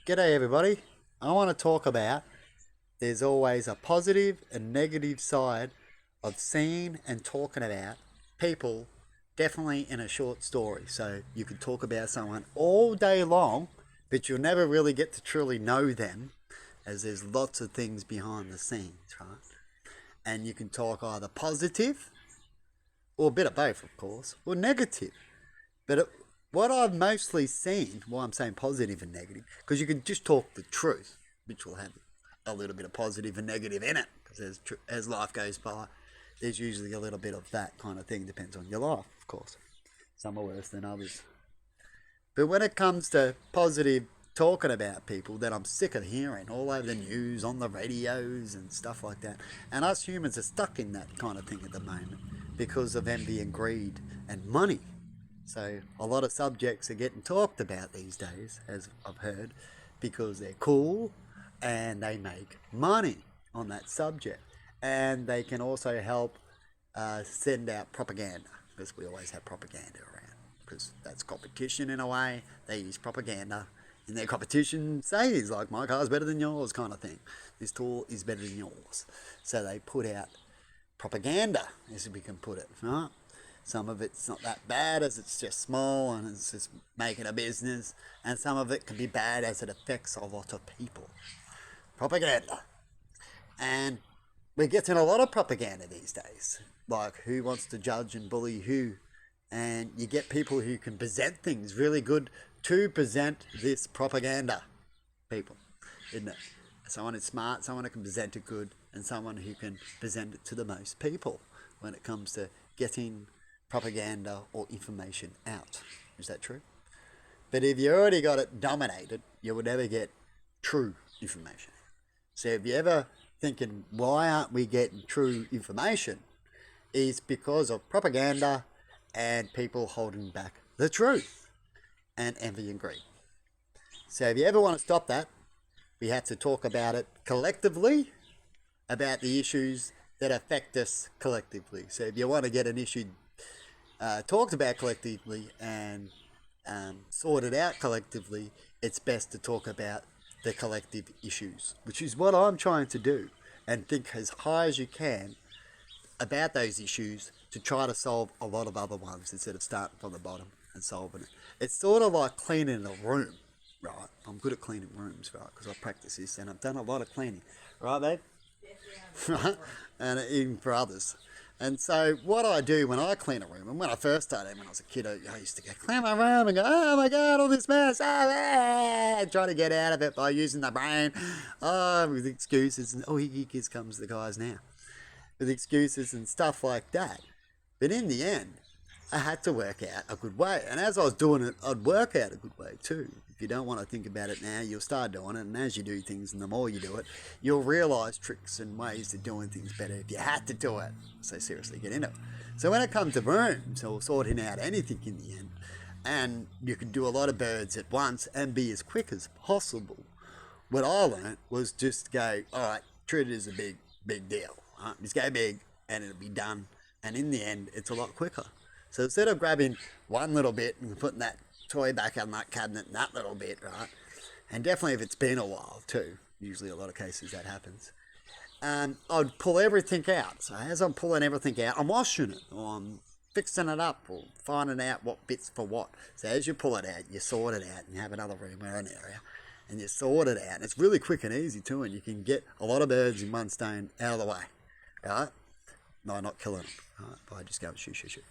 G'day, everybody. I want to talk about there's always a positive and negative side of seeing and talking about people, definitely in a short story. So you can talk about someone all day long, but you'll never really get to truly know them, as there's lots of things behind the scenes, right? And you can talk either positive or a bit of both, of course, or negative. But what I've mostly seen, why I'm saying positive and negative, because you can just talk the truth, which will have a little bit of positive and negative in it. Because as life goes by, there's usually a little bit of that kind of thing. Depends on your life, of course. Some are worse than others. But when it comes to positive talking about people that I'm sick of hearing all over the news, on the radios and stuff like that, and us humans are stuck in that kind of thing at the moment because of envy and greed and money. So a lot of subjects are getting talked about these days, as I've heard, because they're cool and they make money on that subject. And they can also help send out propaganda, because we always have propaganda around, because that's competition in a way. They use propaganda in their competition, say it's like my car's better than yours kind of thing. This tool is better than yours. So they put out propaganda, as we can put it, right? Some of it's not that bad as it's just small and it's just making a business, and some of it can be bad as it affects a lot of people. Propaganda. And we're getting a lot of propaganda these days. Like who wants to judge and bully who? And you get people who can present things really good to present this propaganda. People, isn't it? Someone who's smart, someone who can present it good, and someone who can present it to the most people when it comes to getting propaganda or information out. Is that true? But if you already got it dominated, you would never get true information. So if you ever thinking, why aren't we getting true information? Is because of propaganda and people holding back the truth and envy and greed. So if you ever want to stop that, we have to talk about it collectively, about the issues that affect us collectively. So if you want to get an issue talked about collectively and sorted out collectively, it's best to talk about the collective issues, which is what I'm trying to do, and think as high as you can about those issues to try to solve a lot of other ones instead of starting from the bottom and solving it. It's sort of like cleaning a room, right? I'm good at cleaning rooms, right? Because I practice this and I've done a lot of cleaning, right, babe? Right? And even for others. And so what I do when I clean a room, and when I first started, when I was a kid, I used to go clean my room and go, oh my God, all this mess, try to get out of it by using the brain, with excuses, and here comes the guys now, with excuses and stuff like that. But in the end, I had to work out a good way. And as I was doing it, I'd work out a good way too. If you don't want to think about it now, you'll start doing it. And as you do things, and the more you do it, you'll realise tricks and ways of doing things better if you had to do it. So seriously, get into it. So when it comes to rooms or sorting out anything in the end, and you can do a lot of birds at once and be as quick as possible, what I learned was just go, all right, treat it as a big deal. Right? Just go big and it'll be done. And in the end, it's a lot quicker. So instead of grabbing one little bit and putting that toy back on that cabinet and that little bit, right? And definitely if it's been a while too, usually a lot of cases that happens, I'd pull everything out. So as I'm pulling everything out, I'm washing it or I'm fixing it up or finding out what bits for what. So as you pull it out, you sort it out and you have another room or an area and you sort it out. And it's really quick and easy too, and you can get a lot of birds in one stone out of the way, right? No, not killing them, right? By just going shoot.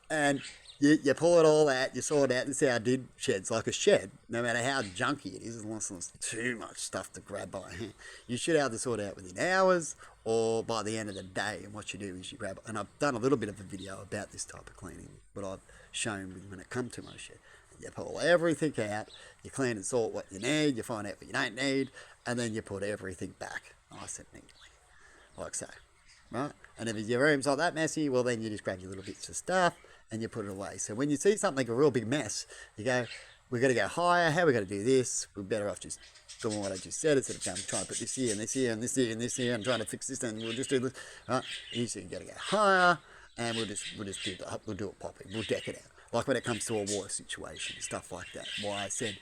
And you pull it all out, you sort it out. This is how I did sheds. Like a shed, no matter how junky it is, unless there's too much stuff to grab by hand, you should have to sort it out within hours or by the end of the day. And what you do is you grab it. And I've done a little bit of a video about this type of cleaning, what I've shown when it comes to my shed. You pull everything out, you clean and sort what you need, you find out what you don't need, and then you put everything back nice and neatly, like so. Right? And if your room's not that messy, well then you just grab your little bits of stuff and you put it away. So when you see something a real big mess, you go, we've got to go higher, how are we going to do this? We're better off just doing what I just said instead of going trying to put this here and this here and this here and this here and trying to fix this and we'll just do this. Right? Usually you got to go higher and we'll just do it properly. We'll deck it out. Like when it comes to a water situation, stuff like that. Why I said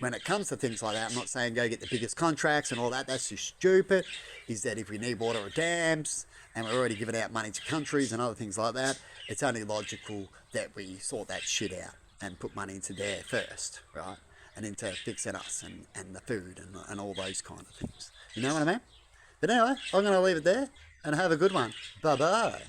when it comes to things like that, I'm not saying go get the biggest contracts and all that. That's just stupid. Is that if we need water or dams and we're already giving out money to countries and other things like that, it's only logical that we sort that shit out and put money into there first, right? And into fixing us and the food and all those kind of things. You know what I mean? But anyway, I'm going to leave it there and have a good one. Bye-bye.